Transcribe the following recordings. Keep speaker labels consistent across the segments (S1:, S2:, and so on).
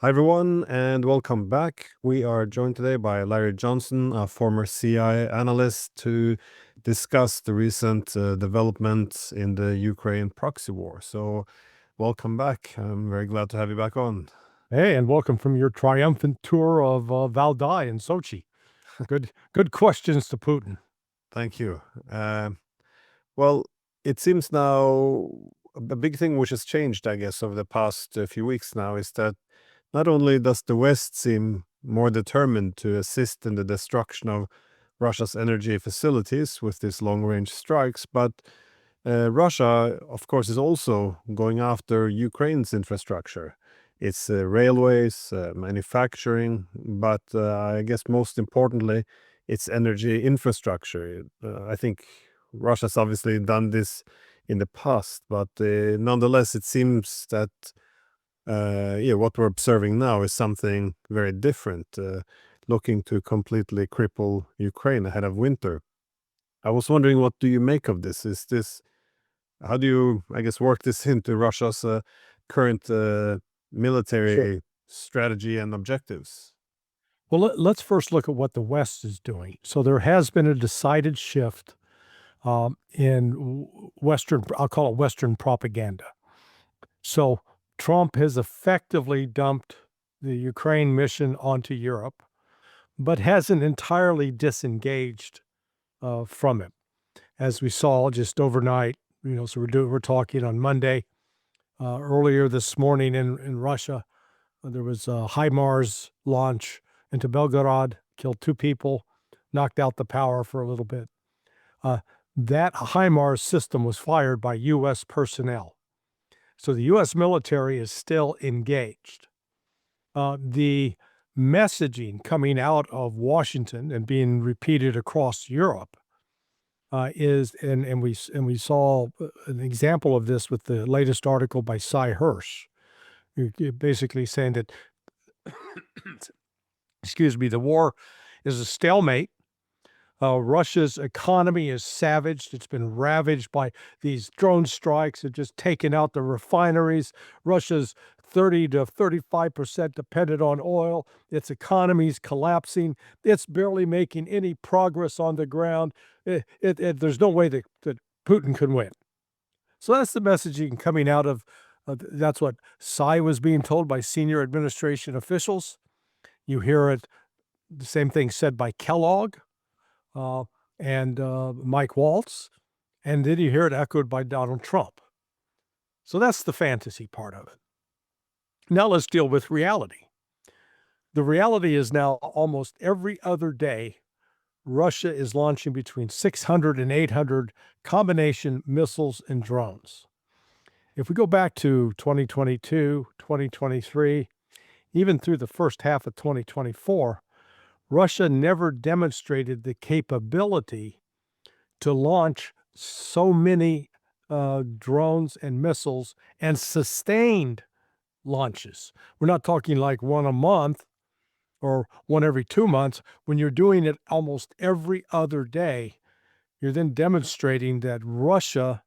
S1: Hi, everyone, and welcome back. We are joined today by Larry Johnson, a former CI analyst, to discuss the recent developments in the Ukraine proxy war. So, welcome back. I'm very glad to have you back on.
S2: Hey, and welcome from your triumphant tour of Valdai in Sochi. Good questions to Putin.
S1: Thank you. Well, it seems now a big thing which has changed, I guess, over the past few weeks now is that not only does the West seem more determined to assist in the destruction of Russia's energy facilities with these long-range strikes, but Russia, of course, is also going after Ukraine's infrastructure, its railways, manufacturing, but I guess most importantly, its energy infrastructure. I think Russia's obviously done this in the past, but nonetheless, it seems that what we're observing now is something very different, looking to completely cripple Ukraine ahead of winter. I was wondering, what do you make of this? How do you, I guess, work this into Russia's current military strategy and objectives?
S2: Well, let's first look at what the West is doing. So there has been a decided shift in Western, I'll call it Western propaganda. So Trump has effectively dumped the Ukraine mission onto Europe, but hasn't entirely disengaged from it. As we saw just overnight, so we're talking on Monday. Earlier this morning in Russia, there was a HIMARS launch into Belgorod, killed 2 people, knocked out the power for a little bit. That HIMARS system was fired by U.S. personnel. So the U.S. military is still engaged. The messaging coming out of Washington and being repeated across Europe and we saw an example of this with the latest article by Cy Hirsch. You're basically saying that, excuse me, the war is a stalemate. Russia's economy is savaged. It's been ravaged by these drone strikes. Have just taken out the refineries. Russia's 30 to 35% dependent on oil. Its economy's collapsing. It's barely making any progress on the ground. There's no way that Putin can win. So that's the messaging coming out of, that's what Cy was being told by senior administration officials. You hear it, the same thing said by Kellogg and Mike Waltz, and then you hear it echoed by Donald Trump. So that's the fantasy part of it. Now let's deal with reality. The reality is now almost every other day, Russia is launching between 600 and 800 combination missiles and drones. If we go back to 2022, 2023, even through the first half of 2024, Russia never demonstrated the capability to launch so many drones and missiles and sustained launches. We're not talking like one a month or one every 2 months. When you're doing it almost every other day, you're then demonstrating that Russia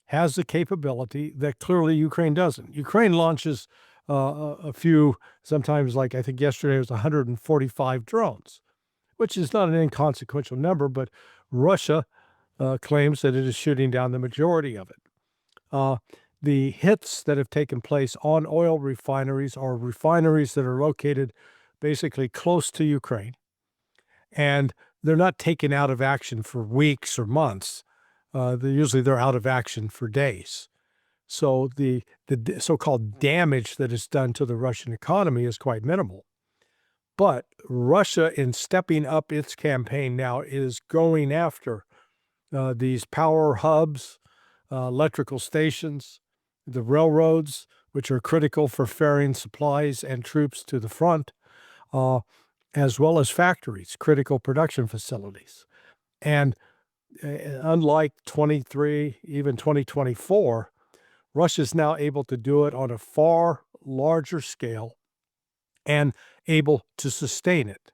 S2: has the capability that clearly Ukraine doesn't. Ukraine launches a few, sometimes, like I think yesterday was 145 drones, which is not an inconsequential number, but Russia claims that it is shooting down the majority of it. The hits that have taken place on oil refineries are refineries that are located basically close to Ukraine, and they're not taken out of action for weeks or months. They're out of action for days. So the so-called damage that is done to the Russian economy is quite minimal. But Russia, in stepping up its campaign now, is going after these power hubs, electrical stations, the railroads, which are critical for ferrying supplies and troops to the front, as well as factories, critical production facilities. And unlike 23, even 2024, Russia is now able to do it on a far larger scale and able to sustain it.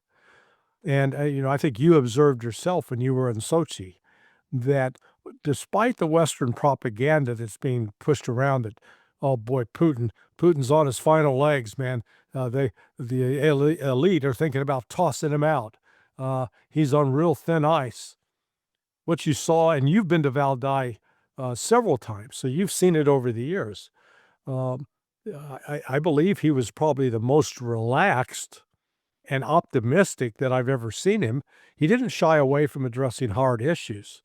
S2: And, I think you observed yourself when you were in Sochi that despite the Western propaganda that's being pushed around that Oh boy, Putin's on his final legs, man. The elite are thinking about tossing him out. He's on real thin ice. What you saw, and you've been to Valdai several times, so you've seen it over the years. Um, I believe he was probably the most relaxed and optimistic that I've ever seen him. He didn't shy away from addressing hard issues.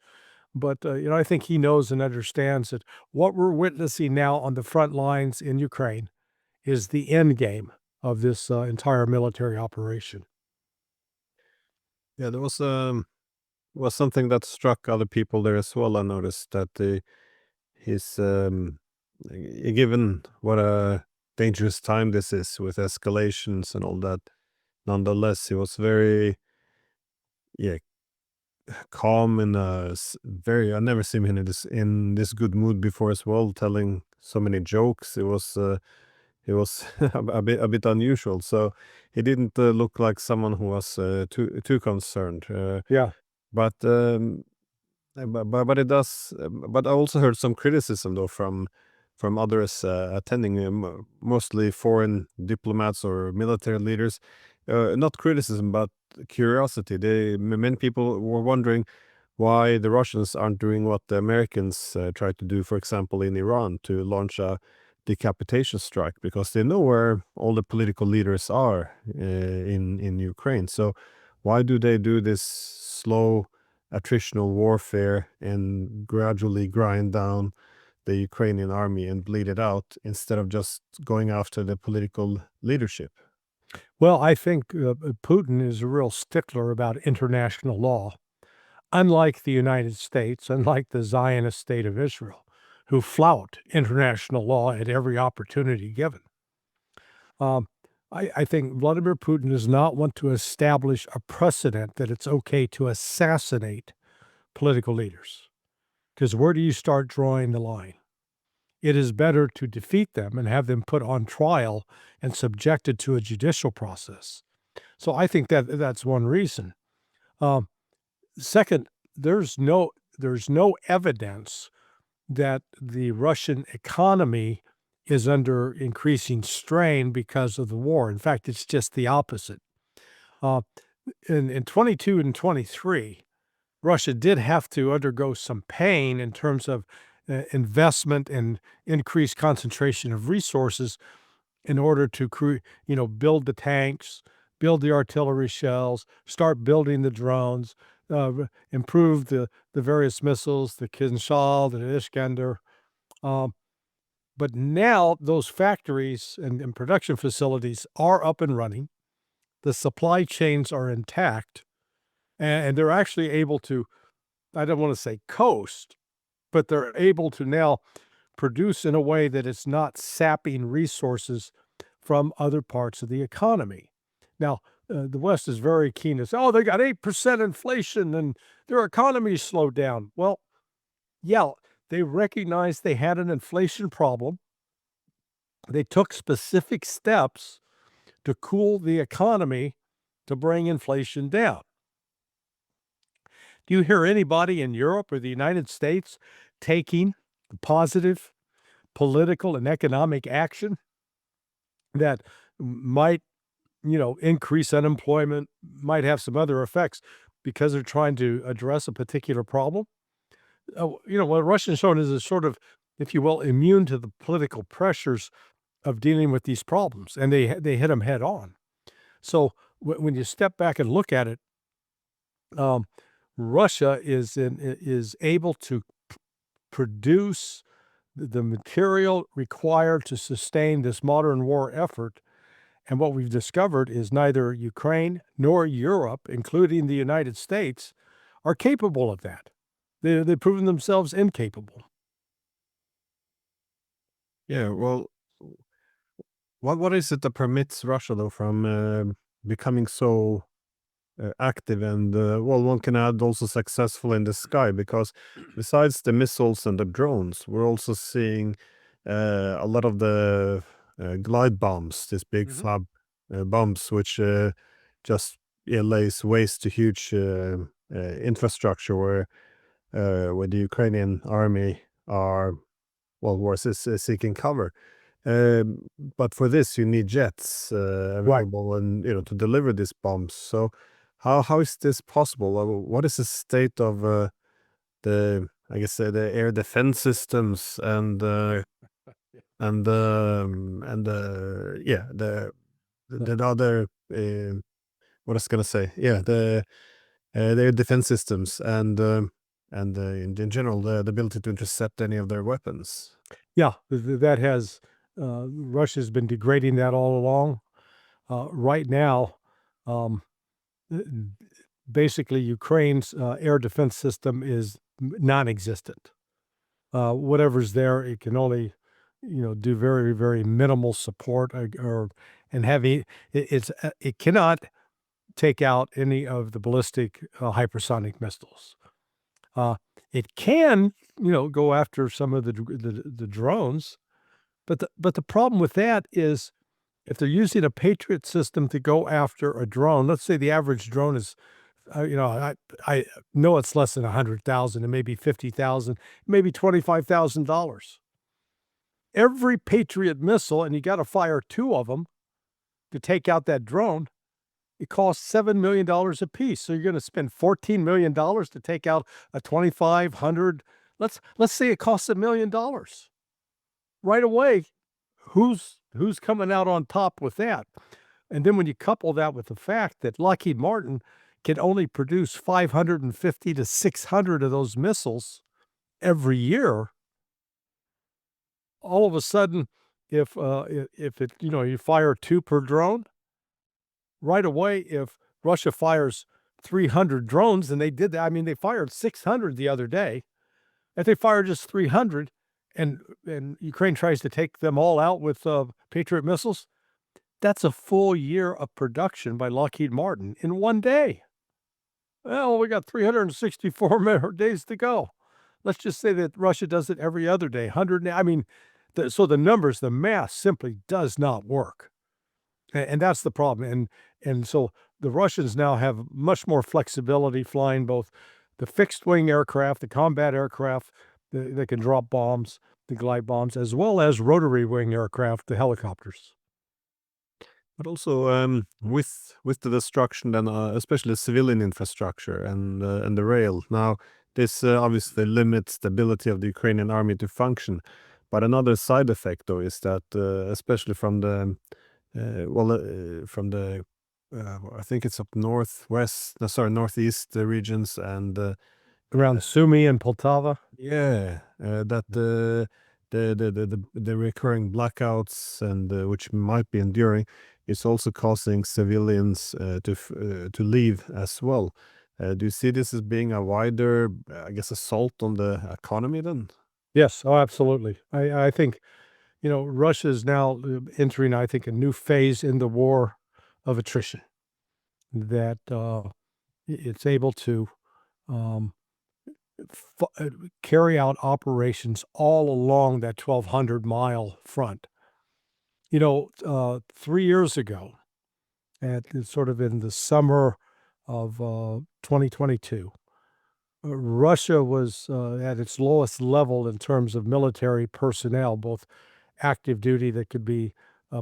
S2: But, I think he knows and understands that what we're witnessing now on the front lines in Ukraine is the end game of this entire military operation.
S1: Yeah, there was something that struck other people there as well. I noticed that he's given what a dangerous time this is with escalations and all that. Nonetheless, he was very, yeah, calm and very. I never seen him in this good mood before as well, telling so many jokes. It was a bit unusual. So he didn't look like someone who was too concerned.
S2: Yeah.
S1: But but it does. But I also heard some criticism though from others attending, mostly foreign diplomats or military leaders. Not criticism, but curiosity. Many people were wondering why the Russians aren't doing what the Americans tried to do, for example, in Iran, to launch a decapitation strike, because they know where all the political leaders are in Ukraine. So why do they do this slow attritional warfare and gradually grind down the Ukrainian army and bleed it out instead of just going after the political leadership?
S2: Well, I think Putin is a real stickler about international law, unlike the United States, unlike the Zionist state of Israel, who flout international law at every opportunity given. Um, I think Vladimir Putin does not want to establish a precedent that it's okay to assassinate political leaders. Because where do you start drawing the line? It is better to defeat them and have them put on trial and subjected to a judicial process. So I think that that's one reason. Um, Second, there's no evidence that the Russian economy is under increasing strain because of the war. In fact, it's just the opposite. Uh, in 22 and 23, Russia did have to undergo some pain in terms of investment and increased concentration of resources in order to build the tanks, build the artillery shells, start building the drones, improve the various missiles, the Kinshal, the Iskander. Um, but now those factories and production facilities are up and running. The supply chains are intact, and they're actually able to, I don't want to say coast, but they're able to now produce in a way that it's not sapping resources from other parts of the economy. Now, the West is very keen to say, oh, they got 8% inflation and their economy slowed down. Well, yeah, they recognized they had an inflation problem. They took specific steps to cool the economy to bring inflation down. Do you hear anybody in Europe or the United States taking positive political and economic action that might, increase unemployment, might have some other effects because they're trying to address a particular problem? What Russia's shown is a sort of, if you will, immune to the political pressures of dealing with these problems, and they hit them head on. So when you step back and look at it, um, Russia is able to produce the material required to sustain this modern war effort. And what we've discovered is neither Ukraine nor Europe, including the United States, are capable of that. They've proven themselves incapable.
S1: Yeah, well, what is it that permits Russia though from becoming so active and well, one can add also successful in the sky, because besides the missiles and the drones, we're also seeing a lot of the glide bombs, these big
S2: Mhm.
S1: flab bombs, which just, yeah, lays waste to huge infrastructure where the Ukrainian army are wars is seeking cover. But for this, you need jets available and to deliver these bombs. So how is this possible? What is the state of the I guess the air defense systems and yeah the other what I was gonna say, yeah, the their defense systems and in general the ability to intercept any of their weapons.
S2: Yeah, that has Russia's been degrading that all along. Right now, um, basically Ukraine's air defense system is non-existent. Whatever's there, it can only, do very, very minimal support or and heavy. It cannot take out any of the ballistic hypersonic missiles. Uh, it can, go after some of the drones, but the problem with that is if they're using a Patriot system to go after a drone. Let's say the average drone is, I know it's less than 100,000, and maybe 50,000, maybe $25,000. Every Patriot missile, and you got to fire 2 of them to take out that drone. It costs $7 million a piece. So you're going to spend $14 million to take out a 2,500. Let's say it costs $1 million. Right away, who's coming out on top with that? And then when you couple that with the fact that Lockheed Martin can only produce 550 to 600 of those missiles every year, all of a sudden, if it, you fire 2 per drone, right away, if Russia fires 300 drones, and they did that, I mean, they fired 600 the other day. If they fire just 300 and Ukraine tries to take them all out with Patriot missiles, that's a full year of production by Lockheed Martin in one day. Well, we got 364 more days to go. Let's just say that Russia does it every other day, 100. I mean, so the numbers, the math simply does not work. And that's the problem. And so the Russians now have much more flexibility flying both the fixed wing aircraft, the combat aircraft that can drop bombs, the glide bombs, as well as rotary wing aircraft, the helicopters.
S1: But also with the destruction, then especially civilian infrastructure and the rail. Now, this obviously limits the ability of the Ukrainian army to function. But another side effect, though, is that especially from the I think it's up northeast regions and
S2: Around Sumy and Poltava.
S1: yeah, that the recurring blackouts and which might be enduring is also causing civilians to leave as well. Do you see this as being a wider, I guess, assault on the economy then?
S2: Yes, oh, absolutely. I think, Russia is now entering, I think, a new phase in the war of attrition, that it's able to um, carry out operations all along that 1,200-mile front. 3 years ago, sort of in the summer of 2022, Russia was at its lowest level in terms of military personnel, both active duty that could be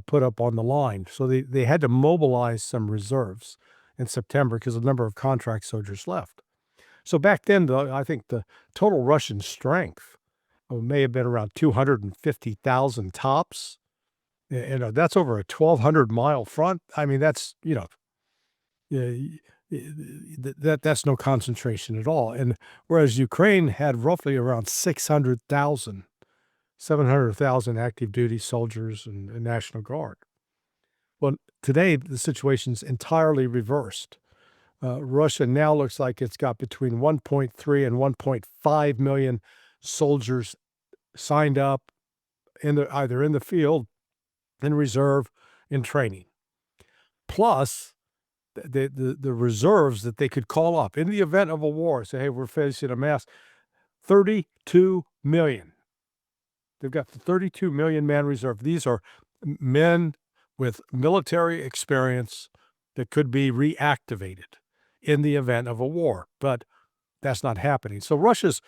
S2: put up on the line. So they had to mobilize some reserves in September because the number of contract soldiers left. So back then, I think the total Russian strength may have been around 250,000 tops. That's over a 1,200-mile front. I mean, that's, that's no concentration at all. And whereas Ukraine had roughly around 600,000, 700,000 active duty soldiers and National Guard. Well, today the situation's entirely reversed. Russia now looks like it's got between 1.3 and 1.5 million soldiers signed up either in the field, in reserve, in training. Plus, the reserves that they could call up in the event of a war. Say, hey, we're facing a mass. 32 million. They've got the 32 million man reserve. These are men with military experience that could be reactivated in the event of a war. But That's not happening. So Russia's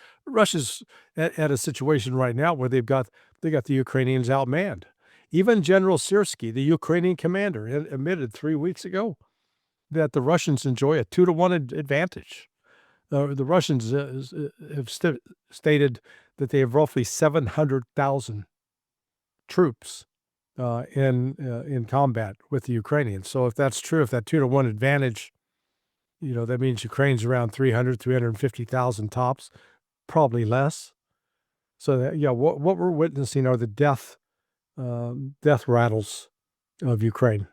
S2: at a situation right now where they got the Ukrainians outmanned. Even General Syrskyi, the Ukrainian commander, admitted 3 weeks ago that the Russians enjoy a 2-to-1 advantage. The Russians have stated that they have roughly 700,000 troops in combat with the Ukrainians. So if that's true, if that 2-to-1 advantage, that means Ukraine's around 350,000 tops, probably less. So that, what we're witnessing are the death rattles of Ukraine.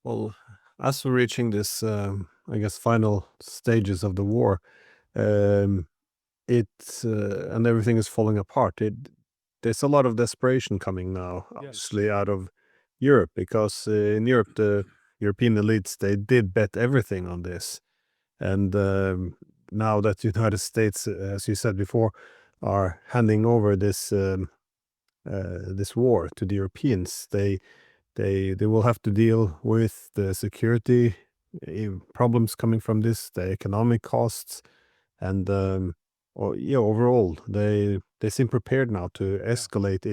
S1: Well, as we're reaching this, I guess, final stages of the war, um, and everything is falling apart. There's a lot of desperation coming now,
S2: Yes.
S1: obviously, out of Europe, because in Europe, the European elites, they did bet everything on this. And now that the United States, as you said before, are handing over this war to the Europeans, they will have to deal with the security problems coming from this, the economic costs, and overall, they seem prepared now to escalate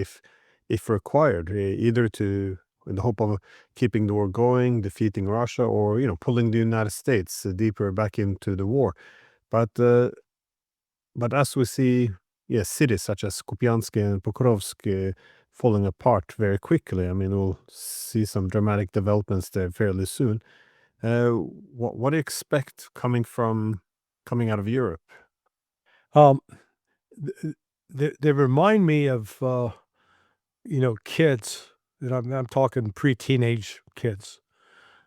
S1: if required, either in the hope of keeping the war going, defeating Russia, or pulling the United States deeper back into the war. But as we see, cities such as Kupiansk and Pokrovsk falling apart very quickly. I mean, we'll see some dramatic developments there fairly soon. What do you expect coming out of Europe?
S2: Um, they remind me of kids, and I'm talking pre-teenage kids,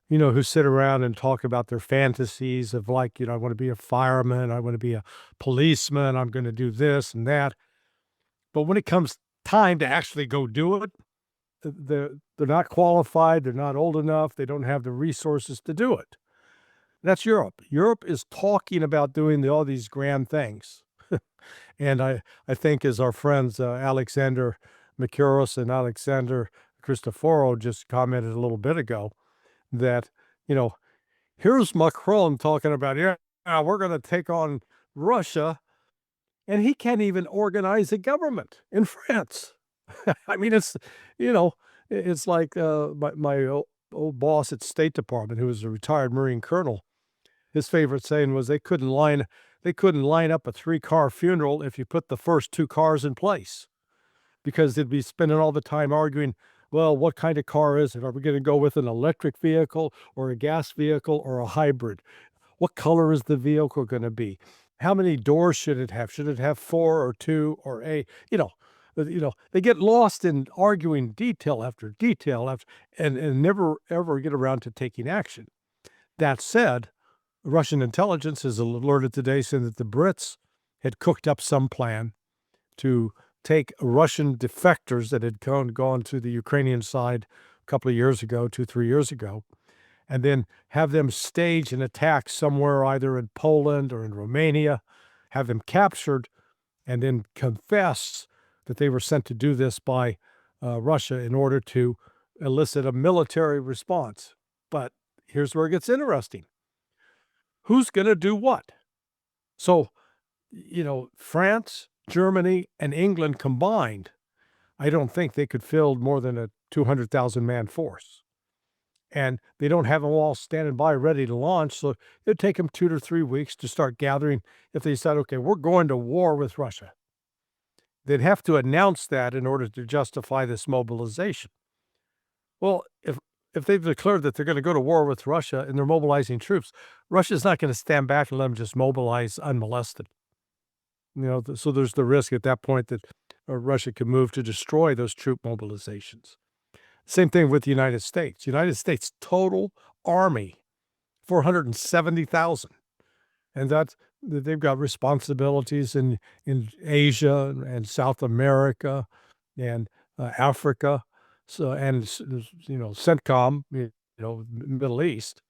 S2: who sit around and talk about their fantasies of, like, I want to be a fireman, I want to be a policeman, I'm going to do this and that. But when it comes time to actually go do it, they're not qualified, they're not old enough, they don't have the resources to do it. That's Europe. Europe is talking about doing all these grand things. And I think, as our friends Alexander Makuros and Alexander Christoforo just commented a little bit ago, that, here's Macron talking about, we're going to take on Russia, and he can't even organize a government in France. I mean, it's like my old boss at State Department, who was a retired Marine colonel. His favorite saying was, they couldn't line up a 3-car funeral if you put the first 2 cars in place, because they'd be spending all the time arguing, well, what kind of car is it? Are we going to go with an electric vehicle or a gas vehicle or a hybrid? What color is the vehicle going to be? How many doors should it have? Should it have 4 or 2 or a? They get lost in arguing detail after detail and never ever get around to taking action. That said, Russian intelligence is alerted today saying that the Brits had cooked up some plan to take Russian defectors that had gone to the Ukrainian side a couple of years ago, 2-3 years ago, and then have them stage an attack somewhere, either in Poland or in Romania, have them captured, and then confess that they were sent to do this by Russia in order to elicit a military response. But here's where it gets interesting. Who's going to do what? So, France, Germany, and England combined, I don't think they could field more than a 200,000-man force. And they don't have them all standing by ready to launch, so it'd take them 2 to 3 weeks to start gathering. If they said, okay, we're going to war with Russia, they'd have to announce that in order to justify this mobilization. Well, if they've declared that they're going to go to war with Russia and they're mobilizing troops, Russia's not going to stand back and let them just mobilize unmolested. So there's the risk at that point that Russia could move to destroy those troop mobilizations. Same thing with the United States. United States total army, 470,000. And they've got responsibilities in Asia and South America and Africa, so, and CENTCOM, Middle East.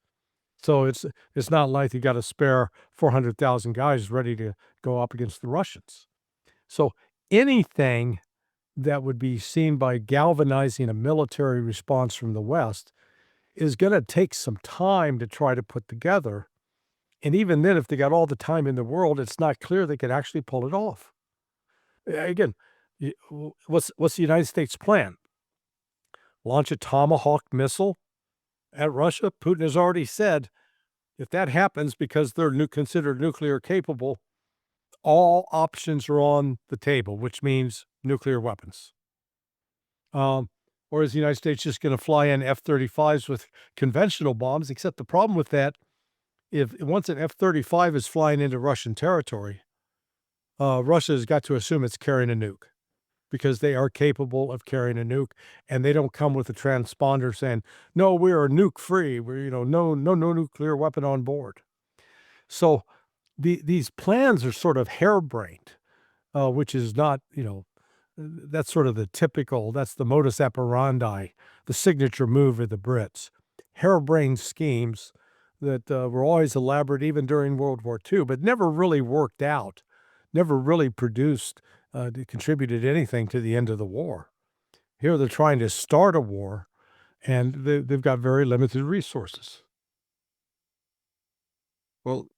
S2: So it's not like you got to spare 400,000 guys ready to go up against the Russians. So anything that would be seen by galvanizing a military response from the West is going to take some time to try to put together. And even then, if they got all the time in the world, it's not clear they could actually pull it off. Again, what's the United States plan? Launch a Tomahawk missile at Russia? Putin has already said if that happens because they're considered nuclear capable, all options are on the table, which means nuclear weapons. Or is the United States just going to fly in F-35s with conventional bombs? Except the problem with that, if once an F-35 is flying into Russian territory, Russia has got to assume it's carrying a nuke because they are capable of carrying a nuke, and they don't come with a transponder saying, "No, we are nuke free. We're no nuclear weapon on board." So these plans are sort of harebrained, which is not that's sort of the typical. That's the modus operandi, the signature move of the Brits. Harebrained schemes that were always elaborate even during World War II, but never really worked out, never really produced, contributed anything to the end of the war. Here they're trying to start a war, and they've got very limited resources.
S1: Well,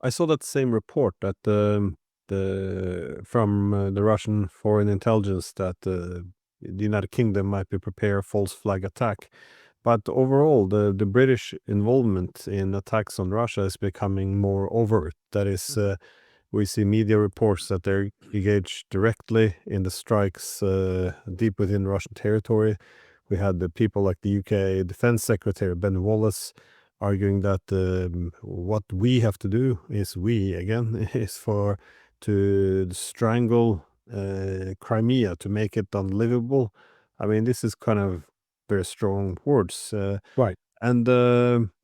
S1: I saw that same report that the from the Russian foreign intelligence that the United Kingdom might be prepared false flag attack. But overall, the British involvement in attacks on Russia is becoming more overt. That is, we see media reports that they're engaged directly in the strikes deep within Russian territory. We had the people like the UK Defense Secretary Ben Wallace arguing that what we have to do is is to strangle Crimea to make it unlivable. I mean, this is kind of very strong words.
S2: Right.
S1: And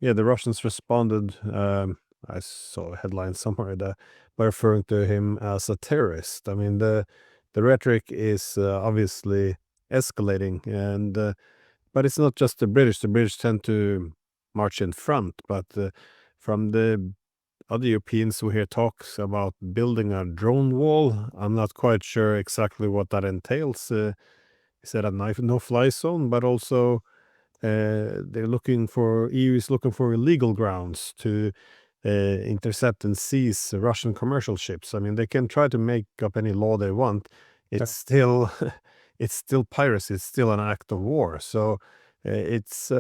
S1: yeah, the Russians responded. I saw a headline somewhere that by referring to him as a terrorist. I mean, the rhetoric is obviously escalating, and but it's not just the British. The British tend to march in front, but from the other Europeans who hear talks about building a drone wall, I'm not quite sure exactly what that entails. Is that a no-fly zone? But also, EU is looking for illegal grounds to intercept and seize Russian commercial ships. I mean, they can try to make up any law they want. It's still, it's still piracy. It's still an act of war. So it's.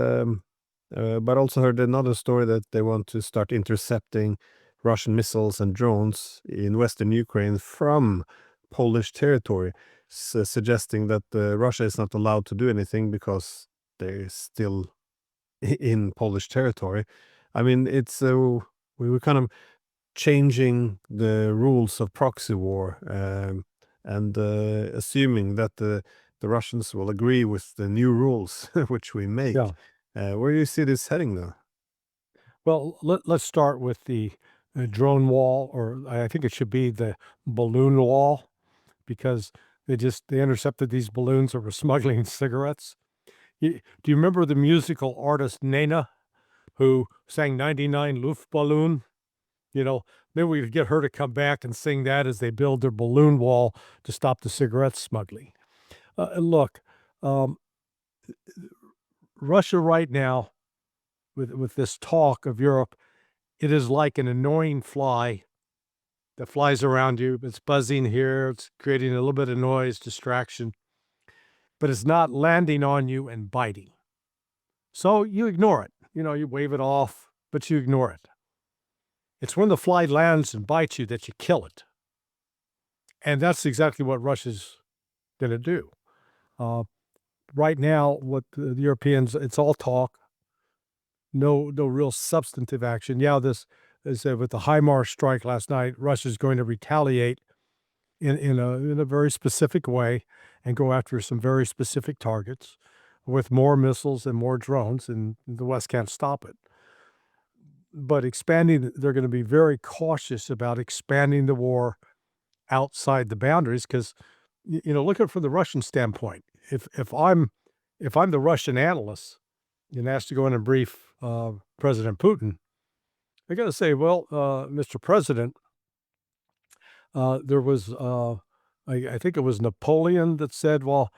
S1: But also heard another story that they want to start intercepting Russian missiles and drones in western Ukraine from Polish territory, suggesting that Russia is not allowed to do anything because they're still in Polish territory. I mean, it's we were kind of changing the rules of proxy war and assuming that the Russians will agree with the new rules which we make.
S2: Yeah.
S1: Where do you see this heading, though?
S2: Well, let's start with the drone wall, or I think it should be the balloon wall, because they intercepted these balloons that were smuggling cigarettes. Do you remember the musical artist Nena, who sang 99 Luftballon? Maybe we could get her to come back and sing that as they build their balloon wall to stop the cigarette smuggling. Look, um, Russia right now, with this talk of Europe, it is like an annoying fly that flies around you. It's buzzing here, it's creating a little bit of noise, distraction, but it's not landing on you and biting. So you ignore it. You wave it off, but you ignore it. It's when the fly lands and bites you that you kill it. And that's exactly what Russia's going to do. Right now, what the Europeans, it's all talk, no real substantive action. Yeah, this is with the HIMARS strike last night, Russia's going to retaliate in a very specific way and go after some very specific targets with more missiles and more drones, and the West can't stop it. But they're going to be very cautious about expanding the war outside the boundaries because, look at it from the Russian standpoint. If I'm the Russian analyst and asked to go in and brief President Putin, I got to say, well, Mr. President, there was, I think it was Napoleon that said, well,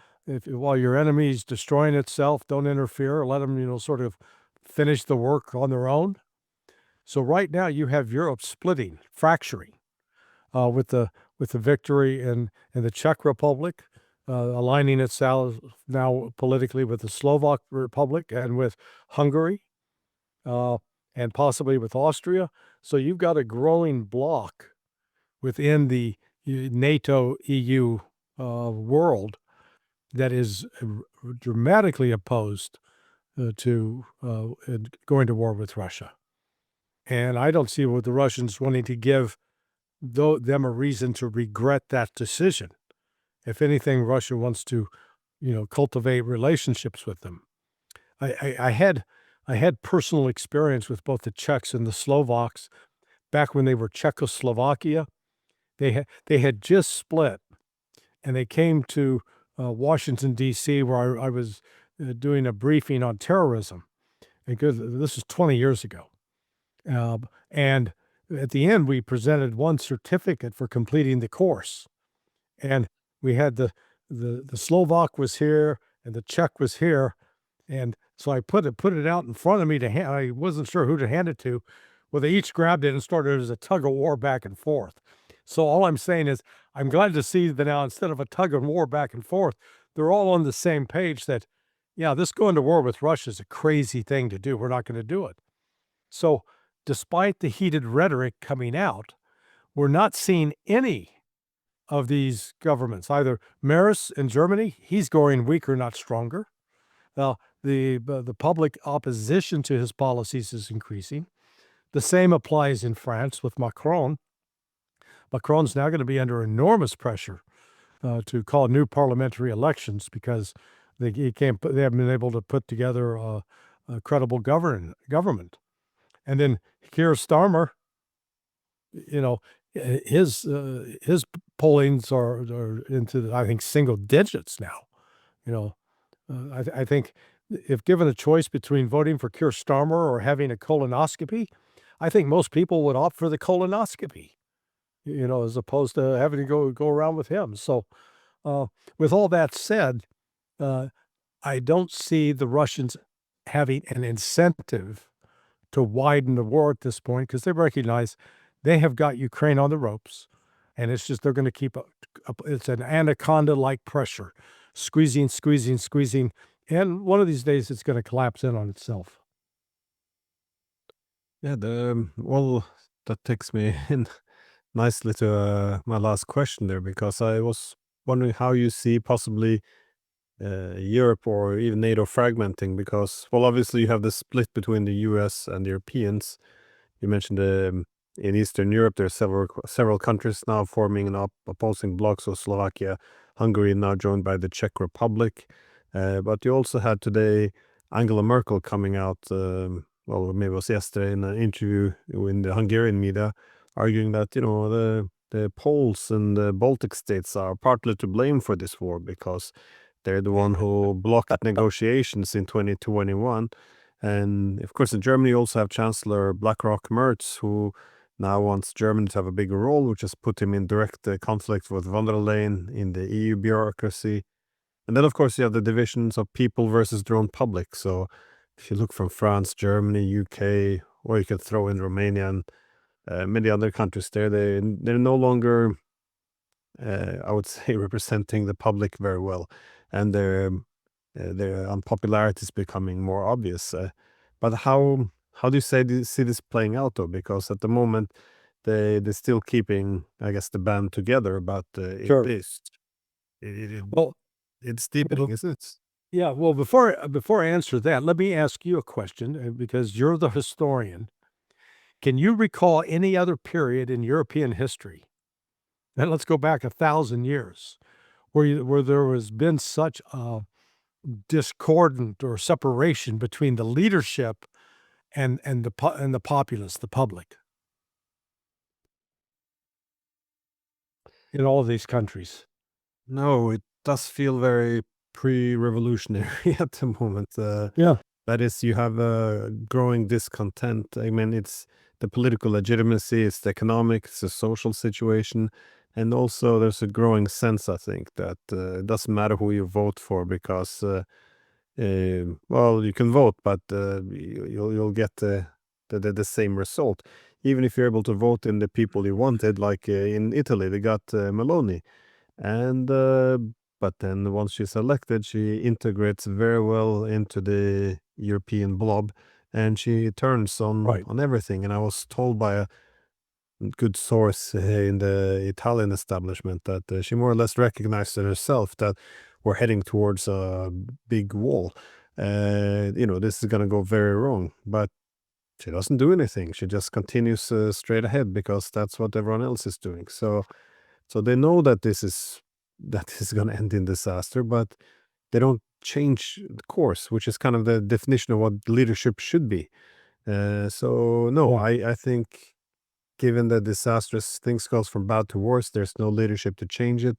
S2: while your enemy's destroying itself, don't interfere. Let them, sort of finish the work on their own. So right now you have Europe splitting, fracturing, with the victory in the Czech Republic, aligning itself now politically with the Slovak Republic and with Hungary, uh, and possibly with Austria. So you've got a growing bloc within the NATO EU world that is dramatically opposed to going to war with Russia. And I don't see what the Russians wanting to give them a reason to regret that decision. If anything, Russia wants to, cultivate relationships with them. I had personal experience with both the Czechs and the Slovaks back when they were Czechoslovakia. They had just split, and they came to Washington D.C., where I was doing a briefing on terrorism. Because this was 20 years ago, and at the end we presented one certificate for completing the course, and we had the Slovak was here and the Czech was here, and so I put it out in front of me to hand. I wasn't sure who to hand it to. Well, they each grabbed it and started as a tug of war back and forth. So all I'm saying is I'm glad to see that now, instead of a tug of war back and forth, they're all on the same page that, yeah, this going to war with Russia is a crazy thing to do. We're not going to do it. So despite the heated rhetoric coming out, we're not seeing any of these governments. Either Maris in Germany, he's growing weaker, not stronger. The public opposition to his policies is increasing. The same applies in France with Macron. Macron's now going to be under enormous pressure to call new parliamentary elections because they haven't been able to put together a credible government. And then Keir Starmer, his pollings are into, I think, single digits now. I think if given a choice between voting for Keir Starmer or having a colonoscopy, I think most people would opt for the colonoscopy, as opposed to having to go around with him. So with all that said, I don't see the Russians having an incentive to widen the war at this point because they recognize they have got Ukraine on the ropes, and it's just they're going to keep it's an anaconda-like pressure, squeezing, and one of these days it's going to collapse in on itself.
S1: Yeah, well, that takes me in nicely to my last question there, because I was wondering how you see possibly Europe or even NATO fragmenting, because, well, obviously you have the split between the US and the Europeans. You mentioned in Eastern Europe, there are several countries now forming an opposing bloc, so Slovakia, Hungary now joined by the Czech Republic. But you also had today Angela Merkel coming out, well, maybe it was yesterday, in an interview in the Hungarian media, arguing that, the Poles and the Baltic states are partly to blame for this war because they're the one who blocked negotiations in 2021. And of course, in Germany, you also have Chancellor BlackRock Merz, who now wants Germany to have a bigger role, which has put him in direct conflict with von der Leyen in the EU bureaucracy. And then, of course, you have the divisions of people versus their own public. So if you look from France, Germany, UK, or you could throw in Romania and many other countries there, they're no longer, I would say, representing the public very well. And their unpopularity is becoming more obvious. But how do you see this playing out, though? Because at the moment, they're still keeping, I guess, the band together, but
S2: Sure. Well,
S1: it's deepening, isn't it?
S2: yeah. Well, before I answer that, let me ask you a question because you're the historian. Can you recall any other period in European history, and let's go back 1,000 years, where there has been such a discordant or separation between the leadership and the populace, the public, in all of these countries?
S1: No, it does feel very pre-revolutionary at the moment.
S2: Yeah.
S1: That is, you have a growing discontent. I mean, it's the political legitimacy, it's the economic, it's the social situation. And also, there's a growing sense, I think, that it doesn't matter who you vote for because, well, you can vote, but you'll get the same result, even if you're able to vote in the people you wanted, like in Italy, they got Meloni. And but then once she's elected, she integrates very well into the European blob, and she turns
S2: Right.
S1: on everything. And I was told by a good source in the Italian establishment that she more or less recognized it herself that we're heading towards a big wall. This is going to go very wrong, but she doesn't do anything. She just continues straight ahead because that's what everyone else is doing. So they know that this is going to end in disaster, but they don't change the course, which is kind of the definition of what leadership should be. So no,
S2: Yeah.
S1: I think given the disastrous things goes from bad to worse, there's no leadership to change it.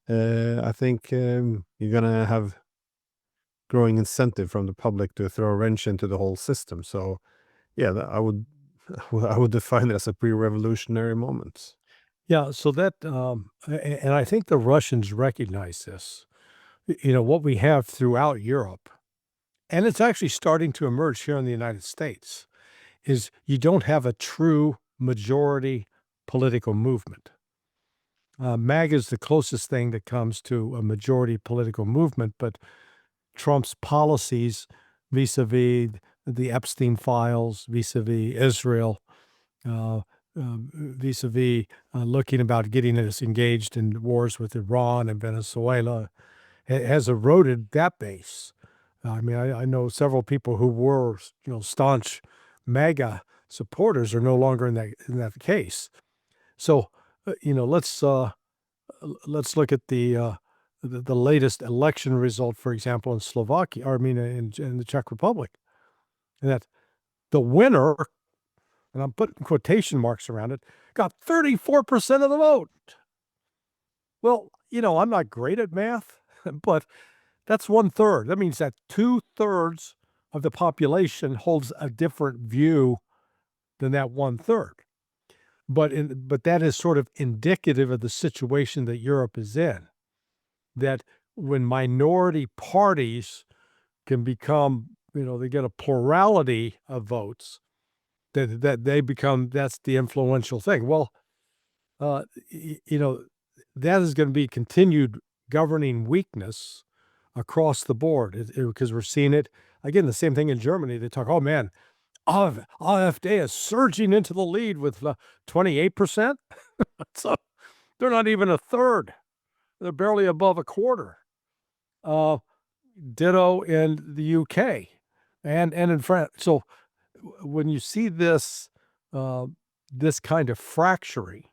S1: I think you're gonna have growing incentive from the public to throw a wrench into the whole system. So yeah, I would I would define it as a pre-revolutionary moment.
S2: Yeah, so that, and I think the Russians recognize this. What we have throughout Europe, and it's actually starting to emerge here in the United States, is you don't have a true majority political movement. MAGA is the closest thing that comes to a majority political movement, but Trump's policies vis-a-vis the Epstein files, vis-a-vis Israel, uh, vis-a-vis looking about getting us engaged in wars with Iran and Venezuela, has eroded that base. I mean, I know several people who were, staunch MAGA supporters are no longer in that case. So, let's look at the latest election result, for example, in Slovakia, or I mean, in the Czech Republic, and that the winner, and I'm putting quotation marks around it, got 34% of the vote. Well, I'm not great at math, but that's 1/3. That means that 2/3 of the population holds a different view than that 1/3. But that is sort of indicative of the situation that Europe is in, that when minority parties can become, they get a plurality of votes, that they become, that's the influential thing. Well, that is going to be continued governing weakness across the board because we're seeing it again. The same thing in Germany. They talk, oh man, AfD is surging into the lead with 28%. So they're not even a third. They're barely above a quarter. Ditto in the UK and in France. So when you see this this kind of fracturing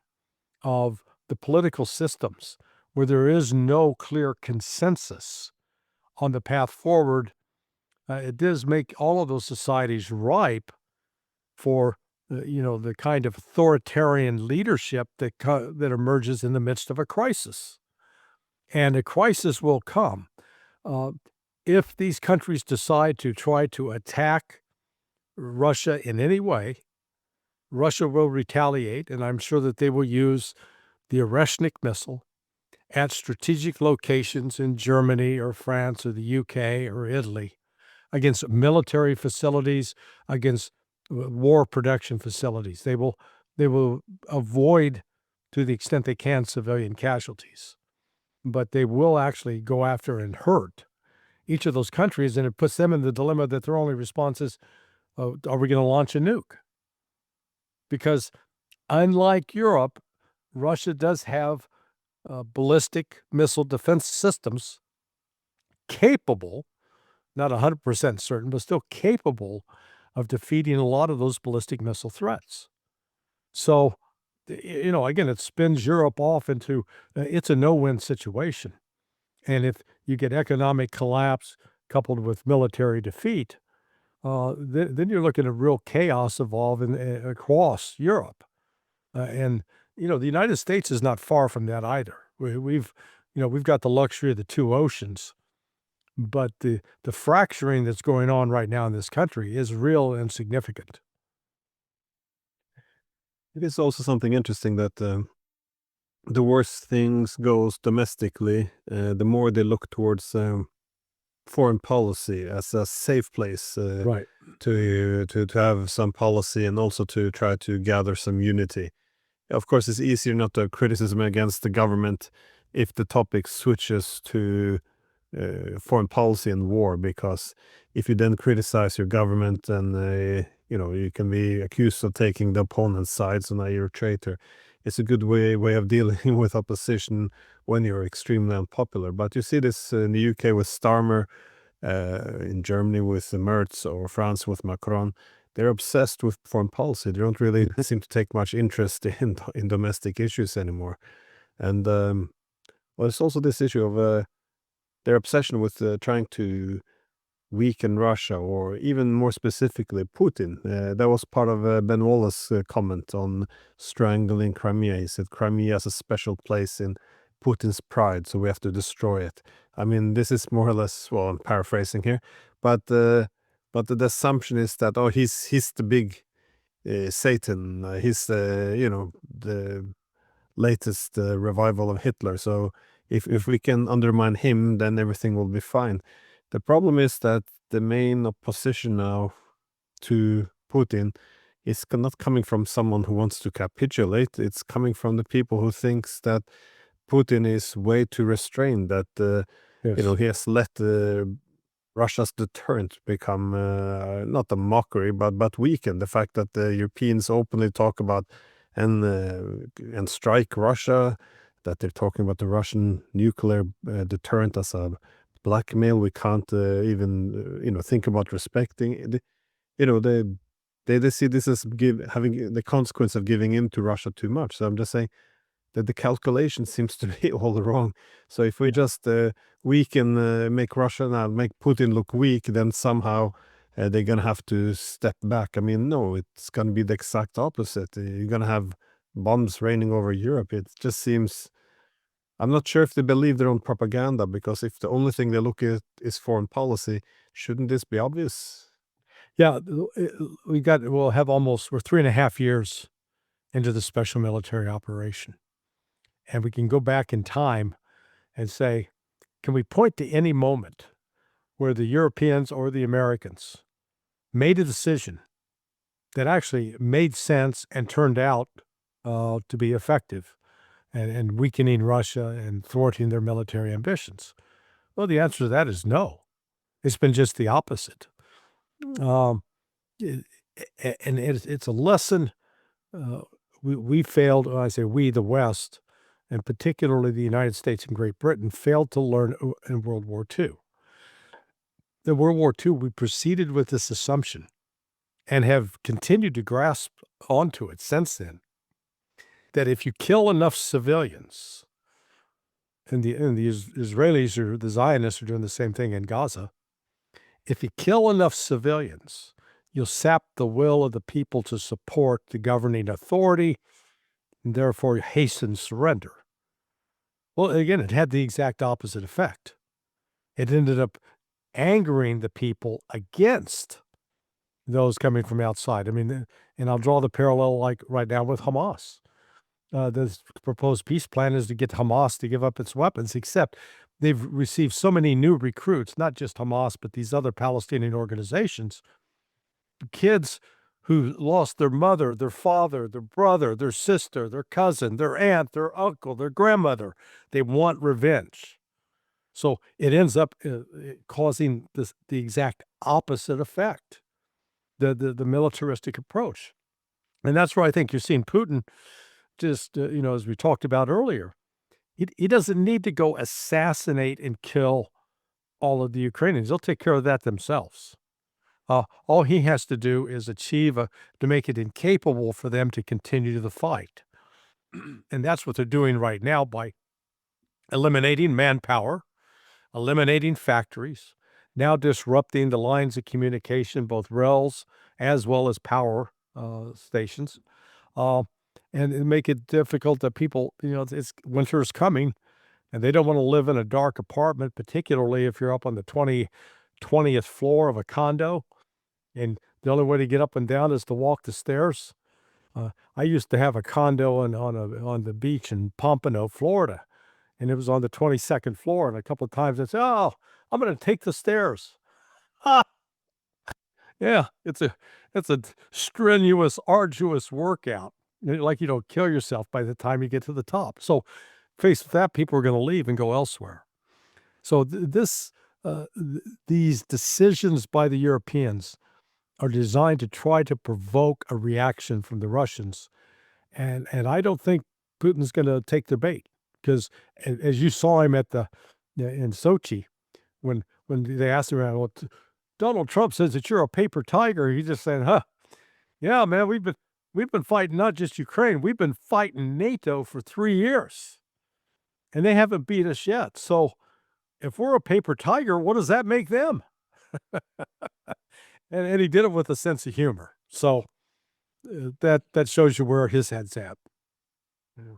S2: of the political systems where there is no clear consensus on the path forward, it does make all of those societies ripe for the kind of authoritarian leadership that emerges in the midst of a crisis. And a crisis will come if these countries decide to try to attack Russia in any way. Russia will retaliate, and I'm sure that they will use the Oreshnik missile at strategic locations in Germany or France or the UK or Italy against military facilities, against war production facilities. They will avoid, to the extent they can, civilian casualties, but they will actually go after and hurt each of those countries, and it puts them in the dilemma that their only response is, are we going to launch a nuke? Because unlike Europe, Russia does have ballistic missile defense systems capable, not 100% certain, but still capable of defeating a lot of those ballistic missile threats. So, again, it spins Europe off into it's a no-win situation. And if you get economic collapse coupled with military defeat, then you're looking at real chaos evolving across Europe. And the United States is not far from that either. We've got the luxury of the two oceans, but the fracturing that's going on right now in this country is real and significant.
S1: It is also something interesting that the worse things goes domestically, the more they look towards foreign policy as a safe place
S2: Right.
S1: to have some policy and also to try to gather some unity. Of course, it's easier not to criticism against the government if the topic switches to foreign policy and war, because if you then criticize your government, and you can be accused of taking the opponent's side, so now you're a traitor. It's a good way of dealing with opposition when you're extremely unpopular. But you see this in the UK with Starmer, in Germany with Merz, or France with Macron. They're obsessed with foreign policy. They don't really seem to take much interest in domestic issues anymore. And well, it's also this issue of their obsession with trying to weaken Russia, or even more specifically Putin. That was part of Ben Wallace's comment on strangling Crimea. He said Crimea has a special place in Putin's pride, so we have to destroy it. I mean, this is more or less, well, I'm paraphrasing here, but the assumption is that, oh, he's the big Satan. He's the latest revival of Hitler. So if we can undermine him, then everything will be fine. The problem is that the main opposition now to Putin is not coming from someone who wants to capitulate. It's coming from the people who thinks that Putin is way too restrained, that
S2: Yes.
S1: he has let Russia's deterrent become not a mockery, but weaken. The fact that the Europeans openly talk about and strike Russia, that they're talking about the Russian nuclear deterrent as a blackmail we can't even think about respecting. They see this as having the consequence of giving in to Russia too much. So I'm just saying that the calculation seems to be all wrong. So if we just weaken, make Russia now, make Putin look weak, then somehow they're going to have to step back. I mean, no, it's going to be the exact opposite. You're going to have bombs raining over Europe. It just seems, I'm not sure if they believe their own propaganda, because if the only thing they look at is foreign policy, shouldn't this be obvious?
S2: Yeah, we're 3.5 years into the special military operation. And we can go back in time and say, can we point to any moment where the Europeans or the Americans made a decision that actually made sense and turned out to be effective and weakening Russia and thwarting their military ambitions? Well, the answer to that is no. It's been just the opposite. Um, it- and it's a lesson we failed. When I say we, the West, and particularly the United States and Great Britain, failed to learn in World War II. In World War II, we proceeded with this assumption and have continued to grasp onto it since then, that if you kill enough civilians, and the Israelis or the Zionists are doing the same thing in Gaza, if you kill enough civilians, you'll sap the will of the people to support the governing authority, and therefore hasten surrender. Well, again, it had the exact opposite effect. It ended up angering the people against those coming from outside. I mean, and I'll draw the parallel like right now with Hamas. This proposed peace plan is to get Hamas to give up its weapons, except they've received so many new recruits, not just Hamas, but these other Palestinian organizations, kids who lost their mother, their father, their brother, their sister, their cousin, their aunt, their uncle, their grandmother. They want revenge. So it ends up causing the exact opposite effect, the militaristic approach. And that's where I think you're seeing Putin just, as we talked about earlier, he doesn't need to go assassinate and kill all of the Ukrainians. They'll take care of that themselves. All he has to do is achieve to make it incapable for them to continue the fight. And that's what they're doing right now by eliminating manpower, eliminating factories, now disrupting the lines of communication, both rails as well as power stations, and make it difficult that people, it's winter is coming, and they don't want to live in a dark apartment, particularly if you're up on the 20th floor of a condo, and the only way to get up and down is to walk the stairs. I used to have a condo on the beach in Pompano, Florida, and it was on the 22nd floor, and a couple of times I said, "Oh, I'm gonna take the stairs." Yeah, it's a strenuous, arduous workout. Like you don't kill yourself by the time you get to the top. So, faced with that, people are going to leave and go elsewhere. So these decisions by the Europeans are designed to try to provoke a reaction from the Russians, and I don't think Putin's going to take the bait because, as you saw him at the in Sochi, when they asked him, "Well, Donald Trump says that you're a paper tiger," he just said, "Huh, yeah, man, we've been fighting not just Ukraine, we've been fighting NATO for 3 years, and they haven't beat us yet. So if we're a paper tiger, what does that make them?" And he did it with a sense of humor. So that shows you where his head's at.
S1: Yeah.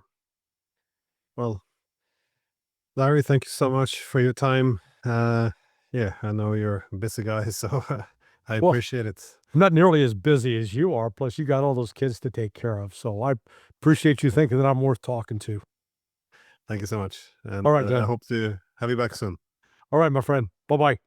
S1: Well, Larry, thank you so much for your time. Yeah, I know you're a busy guy, so I
S2: Well,
S1: appreciate it.
S2: I'm not nearly as busy as you are. Plus, you got all those kids to take care of. So I appreciate you thinking that I'm worth talking to.
S1: Thank you so much. And
S2: All right,
S1: I
S2: then.
S1: hope to have you back soon.
S2: All right, my friend. Bye bye.